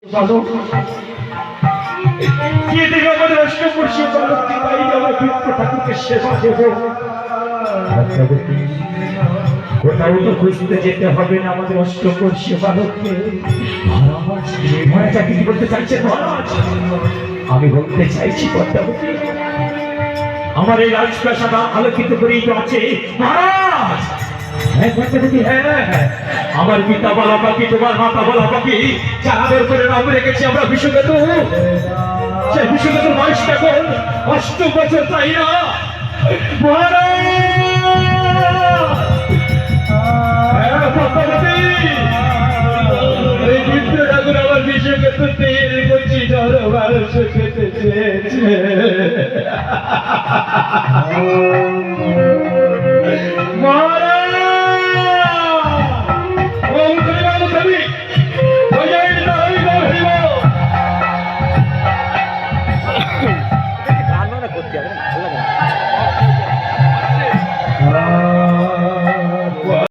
বলো কে দেবে আমাদের অষ্টমবর্ষীয় বালককে বাইরে আমরা বিপ্র ঠাকুরকে সেবা দেব। কোথাও তো খুঁজতে যেতে হবে না আমাদের অষ্টমবর্ষীয় বালককে। মহারাজ আপনি কি বলতে চাইছেন মহারাজ? আমি বলতে চাইছি পদ্মাবতী আমার এই রাজপ্রাসাদ আলোকিত করেই তো আছে মহারাজ। আমার পিতা বলা পাখি তোমার মাতা বলা পাখি চাঁদের করে নাম রেখেছি আমরা বিশ্বকেতু। সেই বিশ্বকেতুর বয়স এখন 8 বছর, তাই না ঠাকুর আমার বিশ্বকেতু তৈরি করছি খেতে চেয়েছে।